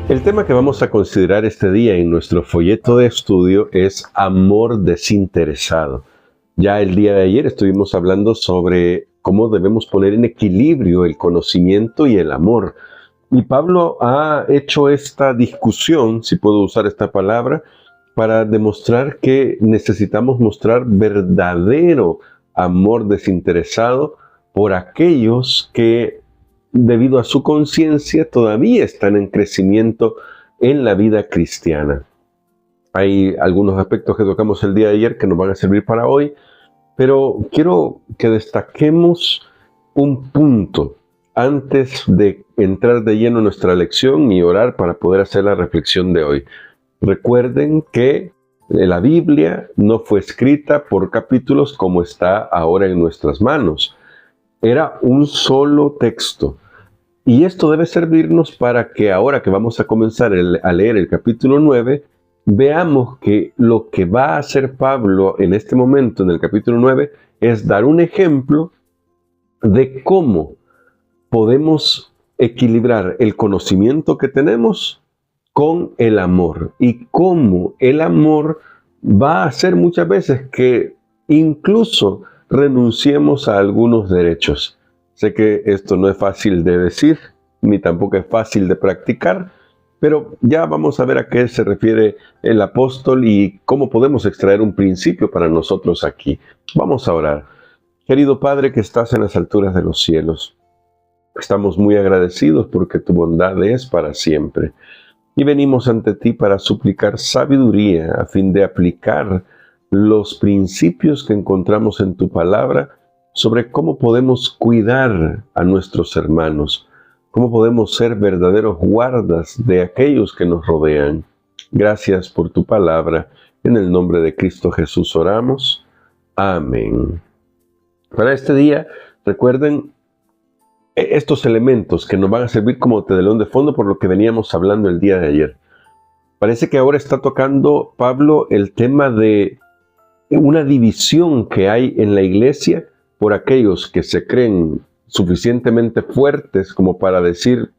El tema que vamos a considerar este día en nuestro folleto de estudio es amor desinteresado. Ya el día de ayer estuvimos hablando sobre cómo debemos poner en equilibrio el conocimiento y el amor. Y Pablo ha hecho esta discusión, si puedo usar esta palabra, para demostrar que necesitamos mostrar verdadero amor desinteresado por aquellos que, debido a su conciencia, todavía están en crecimiento en la vida cristiana. Hay algunos aspectos que tocamos el día de ayer que nos van a servir para hoy, pero quiero que destaquemos un punto antes de entrar de lleno en nuestra lección y orar para poder hacer la reflexión de hoy. Recuerden que la Biblia no fue escrita por capítulos como está ahora en nuestras manos. Era un solo texto. Y esto debe servirnos para que ahora que vamos a comenzar a leer el capítulo 9, veamos que lo que va a hacer Pablo en este momento, en el capítulo 9, es dar un ejemplo de cómo podemos equilibrar el conocimiento que tenemos con el amor. Y cómo el amor va a hacer muchas veces que incluso renunciemos a algunos derechos. Sé que esto no es fácil de decir, ni tampoco es fácil de practicar, pero ya vamos a ver a qué se refiere el apóstol y cómo podemos extraer un principio para nosotros aquí. Vamos a orar. Querido Padre que estás en las alturas de los cielos, estamos muy agradecidos porque tu bondad es para siempre. Y venimos ante ti para suplicar sabiduría a fin de aplicar los principios que encontramos en tu palabra sobre cómo podemos cuidar a nuestros hermanos, cómo podemos ser verdaderos guardas de aquellos que nos rodean. Gracias por tu palabra. En el nombre de Cristo Jesús oramos. Amén. Para este día, recuerden estos elementos que nos van a servir como telón de fondo por lo que veníamos hablando el día de ayer. Parece que ahora está tocando Pablo el tema de una división que hay en la iglesia por aquellos que se creen suficientemente fuertes como para decir,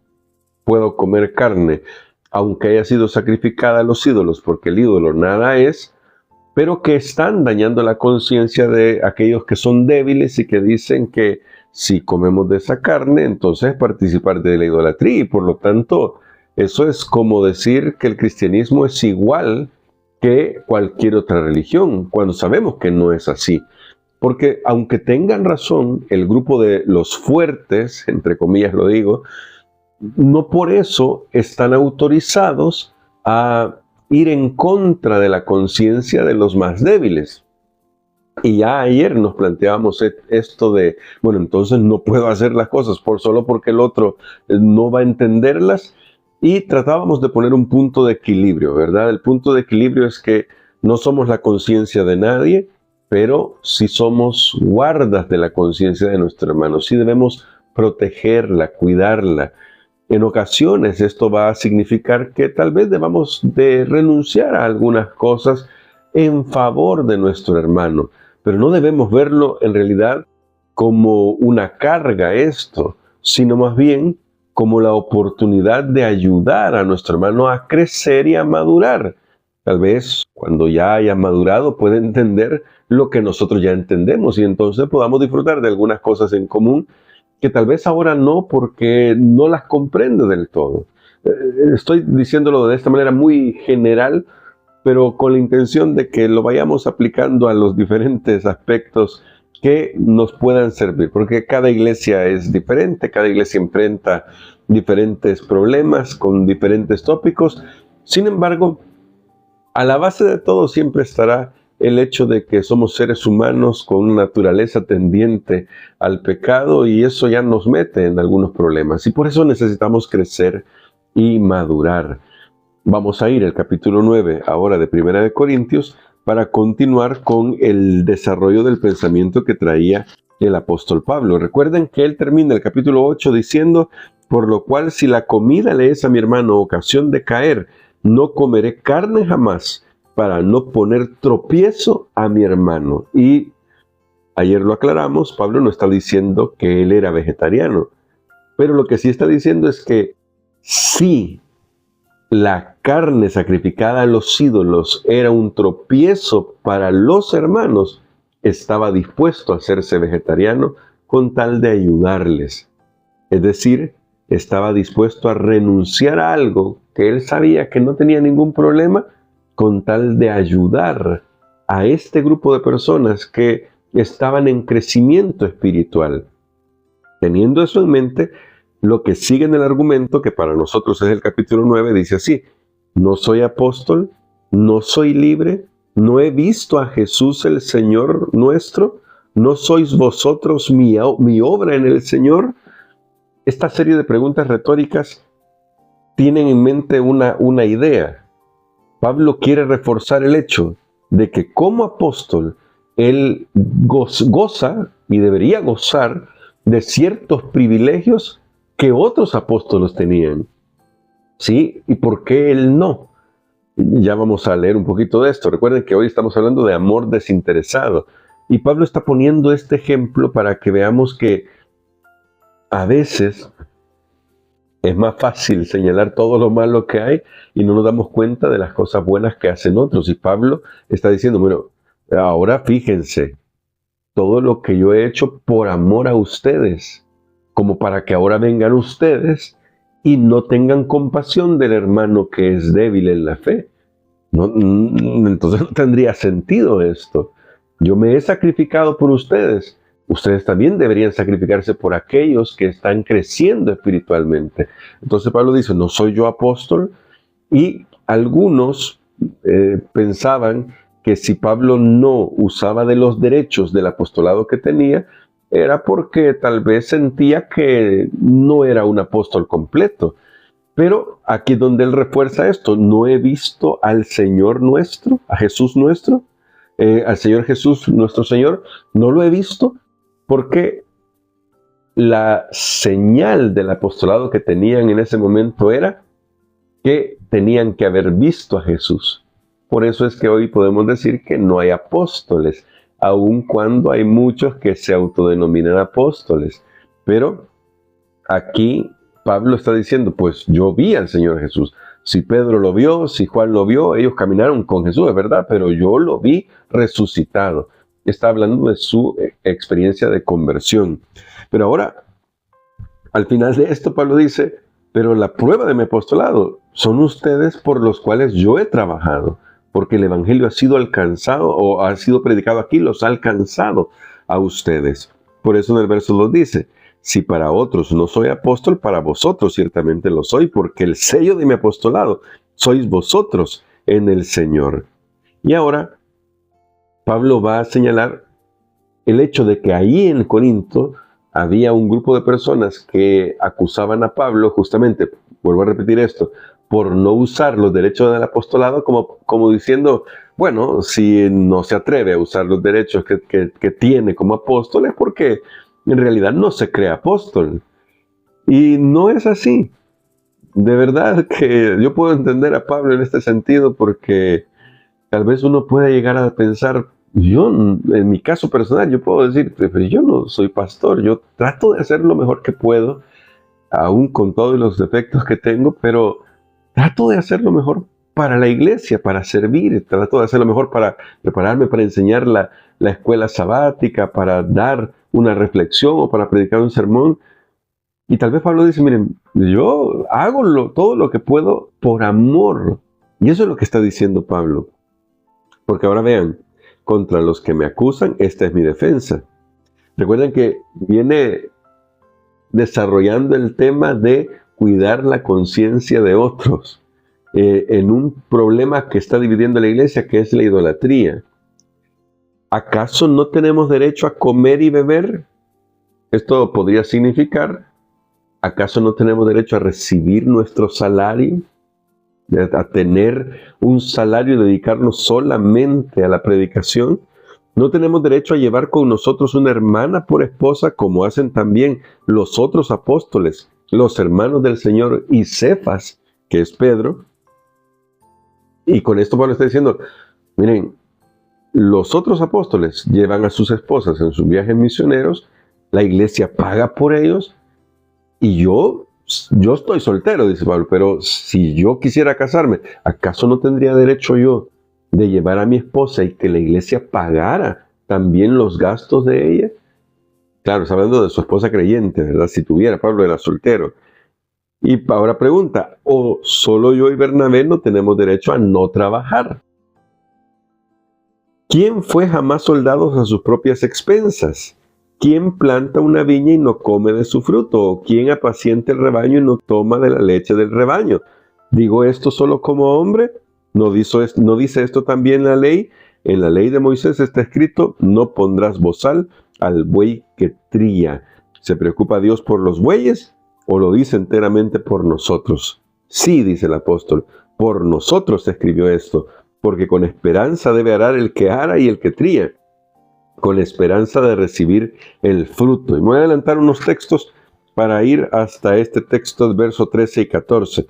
puedo comer carne, aunque haya sido sacrificada a los ídolos, porque el ídolo nada es, pero que están dañando la conciencia de aquellos que son débiles y que dicen que si comemos de esa carne, entonces participar de la idolatría, y por lo tanto, eso es como decir que el cristianismo es igual que cualquier otra religión, cuando sabemos que no es así. Porque aunque tengan razón el grupo de los fuertes, entre comillas lo digo, no por eso están autorizados a ir en contra de la conciencia de los más débiles. Y ya ayer nos planteábamos esto de, bueno, entonces no puedo hacer las cosas solo porque el otro no va a entenderlas, y tratábamos de poner un punto de equilibrio, ¿verdad? El punto de equilibrio es que no somos la conciencia de nadie, pero sí somos guardas de la conciencia de nuestro hermano. Sí debemos protegerla, cuidarla. En ocasiones esto va a significar que tal vez debamos de renunciar a algunas cosas en favor de nuestro hermano, pero no debemos verlo en realidad como una carga esto, sino más bien como la oportunidad de ayudar a nuestro hermano a crecer y a madurar. Tal vez cuando ya haya madurado puede entender lo que nosotros ya entendemos y entonces podamos disfrutar de algunas cosas en común que tal vez ahora no, porque no las comprende del todo. Estoy diciéndolo de esta manera muy general, pero con la intención de que lo vayamos aplicando a los diferentes aspectos que nos puedan servir, porque cada iglesia es diferente, cada iglesia enfrenta diferentes problemas con diferentes tópicos. Sin embargo, a la base de todo siempre estará el hecho de que somos seres humanos con una naturaleza tendiente al pecado, y eso ya nos mete en algunos problemas, y por eso necesitamos crecer y madurar. Vamos a ir al capítulo 9 ahora de Primera de Corintios para continuar con el desarrollo del pensamiento que traía el apóstol Pablo. Recuerden que él termina el capítulo 8 diciendo: por lo cual, si la comida le es a mi hermano ocasión de caer, no comeré carne jamás, para no poner tropiezo a mi hermano. Y ayer lo aclaramos, Pablo no está diciendo que él era vegetariano. Pero lo que sí está diciendo es que si la carne sacrificada a los ídolos era un tropiezo para los hermanos, estaba dispuesto a hacerse vegetariano con tal de ayudarles. Es decir, estaba dispuesto a renunciar a algo que él sabía que no tenía ningún problema con tal de ayudar a este grupo de personas que estaban en crecimiento espiritual. Teniendo eso en mente, lo que sigue en el argumento, que para nosotros es el capítulo 9, dice así: no soy apóstol, no soy libre, no he visto a Jesús el Señor nuestro, no sois vosotros mi obra en el Señor. Esta serie de preguntas retóricas tienen en mente una idea. Pablo quiere reforzar el hecho de que como apóstol él goza y debería gozar de ciertos privilegios que otros apóstoles tenían. ¿Sí? ¿Y por qué él no? Ya vamos a leer un poquito de esto. Recuerden que hoy estamos hablando de amor desinteresado. Y Pablo está poniendo este ejemplo para que veamos que a veces es más fácil señalar todo lo malo que hay y no nos damos cuenta de las cosas buenas que hacen otros. Y Pablo está diciendo, bueno, ahora fíjense, todo lo que yo he hecho por amor a ustedes, como para que ahora vengan ustedes y no tengan compasión del hermano que es débil en la fe. Entonces no tendría sentido esto. Yo me he sacrificado por ustedes. Ustedes también deberían sacrificarse por aquellos que están creciendo espiritualmente. Entonces Pablo dice, no soy yo apóstol. Y algunos pensaban que si Pablo no usaba de los derechos del apostolado que tenía, era porque tal vez sentía que no era un apóstol completo. Pero aquí donde él refuerza esto, no he visto al Señor nuestro, a Jesús nuestro, al Señor Jesús nuestro Señor, no lo he visto porque la señal del apostolado que tenían en ese momento era que tenían que haber visto a Jesús. Por eso es que hoy podemos decir que no hay apóstoles, aun cuando hay muchos que se autodenominan apóstoles. Pero aquí Pablo está diciendo, pues yo vi al Señor Jesús. Si Pedro lo vio, si Juan lo vio, ellos caminaron con Jesús, es verdad, pero yo lo vi resucitado. Está hablando de su experiencia de conversión. Pero ahora, al final de esto, Pablo dice, pero la prueba de mi apostolado son ustedes por los cuales yo he trabajado, porque el evangelio ha sido alcanzado o ha sido predicado aquí, los ha alcanzado a ustedes. Por eso en el verso 2 dice, si para otros no soy apóstol, para vosotros ciertamente lo soy, porque el sello de mi apostolado sois vosotros en el Señor. Y ahora Pablo va a señalar el hecho de que ahí en Corinto había un grupo de personas que acusaban a Pablo justamente, vuelvo a repetir esto, por no usar los derechos del apostolado como diciendo, bueno, si no se atreve a usar los derechos que tiene como apóstol es porque en realidad no se cree apóstol. Y no es así. De verdad que yo puedo entender a Pablo en este sentido porque tal vez uno puede llegar a pensar, yo en mi caso personal, yo puedo decir, pero yo no soy pastor, yo trato de hacer lo mejor que puedo, aún con todos los defectos que tengo, pero trato de hacer lo mejor para la iglesia, para servir, trato de hacer lo mejor para prepararme para enseñar la escuela sabática, para dar una reflexión o para predicar un sermón. Y tal vez Pablo dice, miren, yo hago todo lo que puedo por amor. Y eso es lo que está diciendo Pablo. Porque ahora vean, contra los que me acusan, esta es mi defensa. Recuerden que viene desarrollando el tema de cuidar la conciencia de otros en un problema que está dividiendo la iglesia, que es la idolatría. ¿Acaso no tenemos derecho a comer y beber? Esto podría significar, ¿acaso no tenemos derecho a recibir nuestro salario? A tener un salario y dedicarnos solamente a la predicación. No tenemos derecho a llevar con nosotros una hermana por esposa, como hacen también los otros apóstoles, los hermanos del Señor y Cefas, que es Pedro. Y con esto Pablo está diciendo, miren, los otros apóstoles llevan a sus esposas en sus viajes misioneros, la iglesia paga por ellos, Y yo estoy soltero, dice Pablo, pero si yo quisiera casarme, ¿acaso no tendría derecho yo de llevar a mi esposa y que la iglesia pagara también los gastos de ella? Claro, está hablando de su esposa creyente, ¿verdad? Si tuviera, Pablo era soltero. Y ahora pregunta, ¿o solo yo y Bernabé no tenemos derecho a no trabajar? ¿Quién fue jamás soldados a sus propias expensas? ¿Quién planta una viña y no come de su fruto? ¿O quién apacienta el rebaño y no toma de la leche del rebaño? ¿Digo esto solo como hombre? ¿No dice esto también la ley? En la ley de Moisés está escrito, no pondrás bozal al buey que trilla. ¿Se preocupa Dios por los bueyes o lo dice enteramente por nosotros? Sí, dice el apóstol, por nosotros se escribió esto, porque con esperanza debe arar el que ara y el que trilla, con esperanza de recibir el fruto. Y me voy a adelantar unos textos para ir hasta este texto del verso 13 y 14.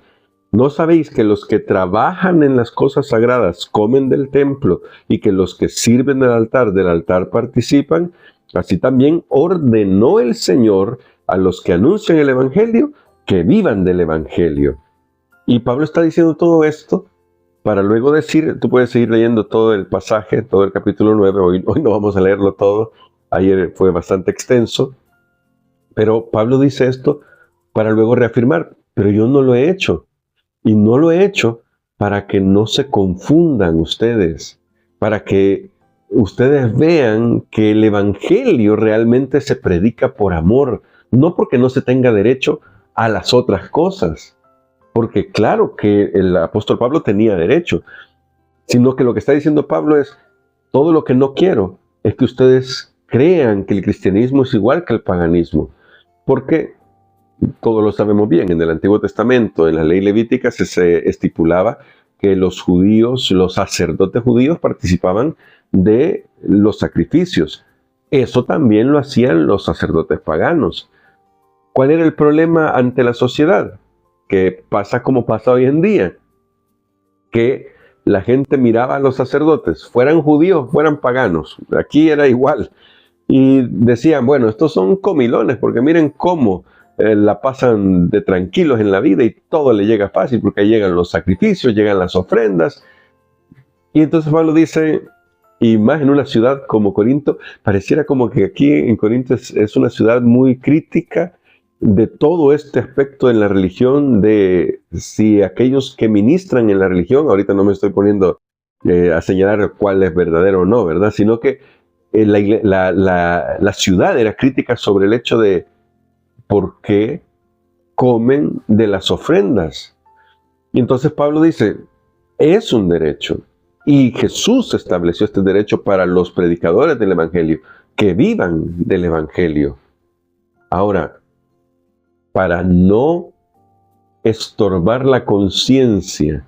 ¿No sabéis que los que trabajan en las cosas sagradas comen del templo y que los que sirven del altar participan? Así también ordenó el Señor a los que anuncian el Evangelio que vivan del Evangelio. Y Pablo está diciendo todo esto para luego decir, tú puedes seguir leyendo todo el pasaje, todo el capítulo 9, hoy no vamos a leerlo todo, ayer fue bastante extenso, pero Pablo dice esto para luego reafirmar, pero yo no lo he hecho, y no lo he hecho para que no se confundan ustedes, para que ustedes vean que el Evangelio realmente se predica por amor, no porque no se tenga derecho a las otras cosas. Porque claro que el apóstol Pablo tenía derecho, sino que lo que está diciendo Pablo es, todo lo que no quiero es que ustedes crean que el cristianismo es igual que el paganismo. Porque todos lo sabemos bien, en el Antiguo Testamento, en la ley levítica se estipulaba que los judíos, los sacerdotes judíos participaban de los sacrificios. Eso también lo hacían los sacerdotes paganos. ¿Cuál era el problema ante la sociedad? Que pasa como pasa hoy en día, que la gente miraba a los sacerdotes, fueran judíos, fueran paganos, aquí era igual, y decían, bueno, estos son comilones, porque miren cómo la pasan de tranquilos en la vida y todo le llega fácil, porque ahí llegan los sacrificios, llegan las ofrendas, y entonces Pablo dice, y más en una ciudad como Corinto, pareciera como que aquí en Corinto es una ciudad muy crítica, de todo este aspecto en la religión, de si aquellos que ministran en la religión, ahorita no me estoy poniendo a señalar cuál es verdadero o no, ¿verdad? Sino que la ciudad era crítica sobre el hecho de por qué comen de las ofrendas. Y entonces Pablo dice, es un derecho. Y Jesús estableció este derecho para los predicadores del Evangelio, que vivan del Evangelio. Ahora, para no estorbar la conciencia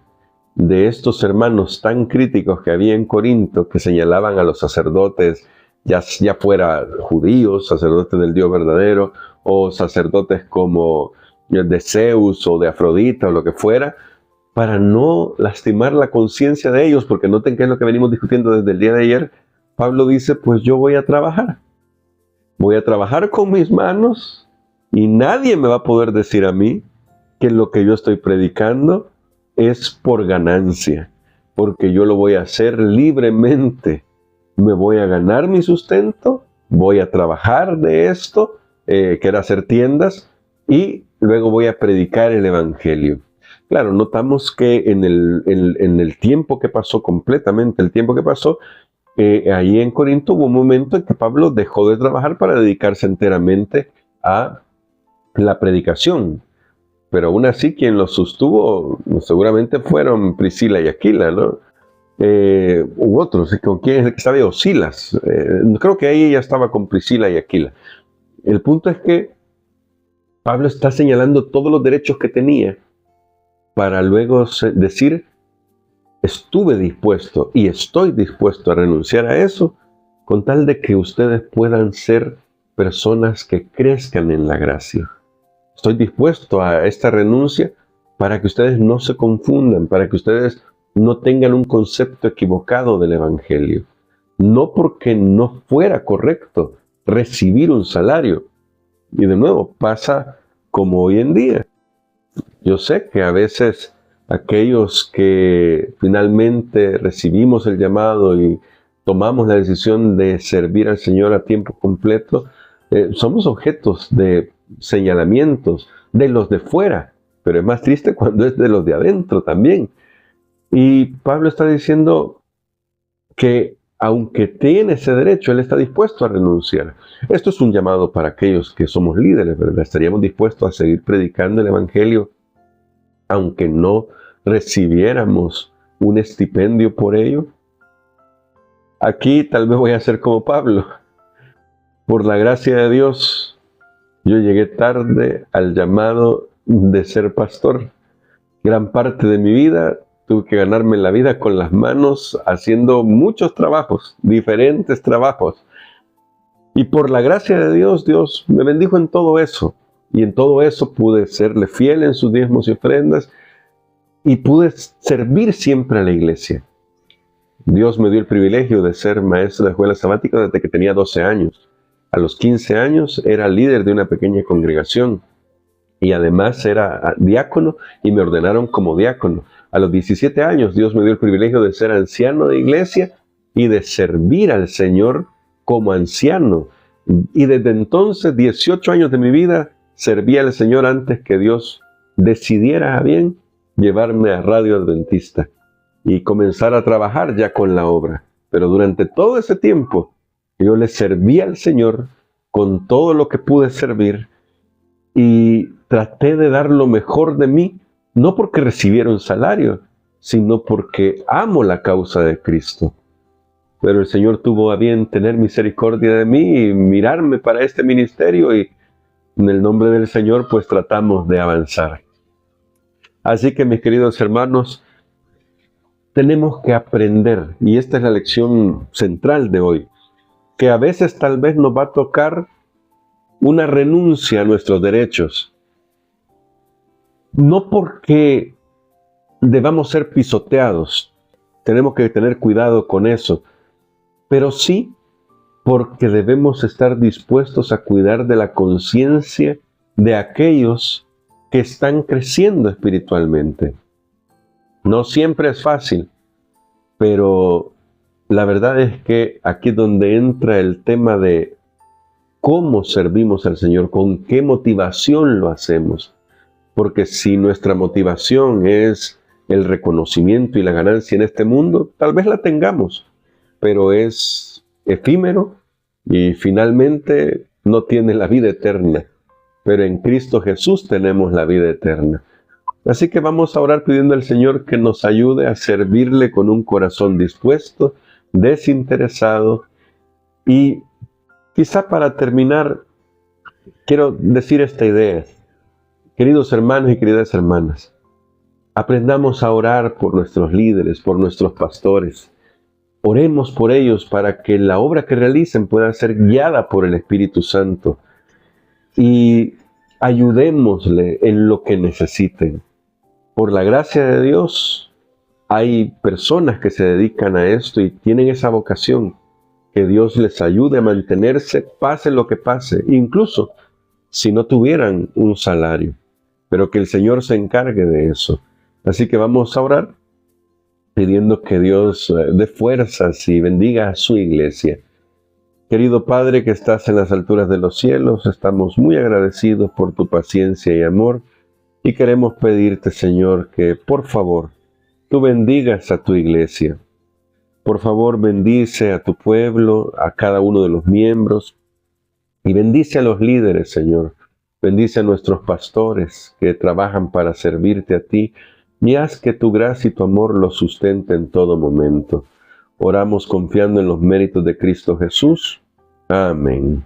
de estos hermanos tan críticos que había en Corinto, que señalaban a los sacerdotes, ya fuera judíos, sacerdotes del Dios verdadero, o sacerdotes como de Zeus o de Afrodita o lo que fuera, para no lastimar la conciencia de ellos, porque noten que es lo que venimos discutiendo desde el día de ayer, Pablo dice, pues yo voy a trabajar con mis manos, y nadie me va a poder decir a mí que lo que yo estoy predicando es por ganancia, porque yo lo voy a hacer libremente. Me voy a ganar mi sustento, voy a trabajar de esto, que era hacer tiendas, y luego voy a predicar el Evangelio. Claro, notamos que en el tiempo que pasó, completamente el tiempo que pasó, ahí en Corinto hubo un momento en que Pablo dejó de trabajar para dedicarse enteramente a la predicación, pero aún así quien lo sostuvo seguramente fueron Priscila y Aquila, ¿no? U otros, con quién sabe, o Silas, creo que ahí ella estaba con Priscila y Aquila. El punto es que Pablo está señalando todos los derechos que tenía para luego decir, estuve dispuesto y estoy dispuesto a renunciar a eso con tal de que ustedes puedan ser personas que crezcan en la gracia. Estoy dispuesto a esta renuncia para que ustedes no se confundan, para que ustedes no tengan un concepto equivocado del Evangelio. No porque no fuera correcto recibir un salario. Y de nuevo, pasa como hoy en día. Yo sé que a veces aquellos que finalmente recibimos el llamado y tomamos la decisión de servir al Señor a tiempo completo, somos objetos de señalamientos de los de fuera, pero es más triste cuando es de los de adentro también. Y Pablo está diciendo que aunque tiene ese derecho, él está dispuesto a renunciar. Esto es un llamado para aquellos que somos líderes, ¿verdad? Estaríamos dispuestos a seguir predicando el Evangelio, aunque no recibiéramos un estipendio por ello. Aquí tal vez voy a ser como Pablo. Por la gracia de Dios, yo llegué tarde al llamado de ser pastor. Gran parte de mi vida tuve que ganarme la vida con las manos haciendo muchos trabajos, diferentes trabajos. Y por la gracia de Dios, Dios me bendijo en todo eso. Y en todo eso pude serle fiel en sus diezmos y ofrendas y pude servir siempre a la iglesia. Dios me dio el privilegio de ser maestro de escuela sabática desde que tenía 12 años. A los 15 años era líder de una pequeña congregación y además era diácono y me ordenaron como diácono. A los 17 años Dios me dio el privilegio de ser anciano de iglesia y de servir al Señor como anciano. Y desde entonces, 18 años de mi vida, serví al Señor antes que Dios decidiera a bien llevarme a Radio Adventista y comenzar a trabajar ya con la obra. Pero durante todo ese tiempo, yo le serví al Señor con todo lo que pude servir y traté de dar lo mejor de mí, no porque recibiera un salario, sino porque amo la causa de Cristo. Pero el Señor tuvo a bien tener misericordia de mí y mirarme para este ministerio y en el nombre del Señor pues tratamos de avanzar. Así que mis queridos hermanos, tenemos que aprender, y esta es la lección central de hoy, que a veces tal vez nos va a tocar una renuncia a nuestros derechos. No porque debamos ser pisoteados, tenemos que tener cuidado con eso, pero sí porque debemos estar dispuestos a cuidar de la conciencia de aquellos que están creciendo espiritualmente. No siempre es fácil, pero la verdad es que aquí es donde entra el tema de cómo servimos al Señor, con qué motivación lo hacemos. Porque si nuestra motivación es el reconocimiento y la ganancia en este mundo, tal vez la tengamos, pero es efímero y finalmente no tiene la vida eterna. Pero en Cristo Jesús tenemos la vida eterna. Así que vamos a orar pidiendo al Señor que nos ayude a servirle con un corazón dispuesto, desinteresado. Y quizá para terminar, quiero decir esta idea. Queridos hermanos y queridas hermanas, aprendamos a orar por nuestros líderes, por nuestros pastores. Oremos por ellos para que la obra que realicen pueda ser guiada por el Espíritu Santo. Y ayudémosle en lo que necesiten. Por la gracia de Dios, hay personas que se dedican a esto y tienen esa vocación. Que Dios les ayude a mantenerse, pase lo que pase, incluso si no tuvieran un salario. Pero que el Señor se encargue de eso. Así que vamos a orar pidiendo que Dios dé fuerzas y bendiga a su iglesia. Querido Padre que estás en las alturas de los cielos, estamos muy agradecidos por tu paciencia y amor y queremos pedirte, Señor, que por favor tú bendigas a tu iglesia. Por favor, bendice a tu pueblo, a cada uno de los miembros y bendice a los líderes, Señor. Bendice a nuestros pastores que trabajan para servirte a ti y haz que tu gracia y tu amor los sustente en todo momento. Oramos confiando en los méritos de Cristo Jesús. Amén.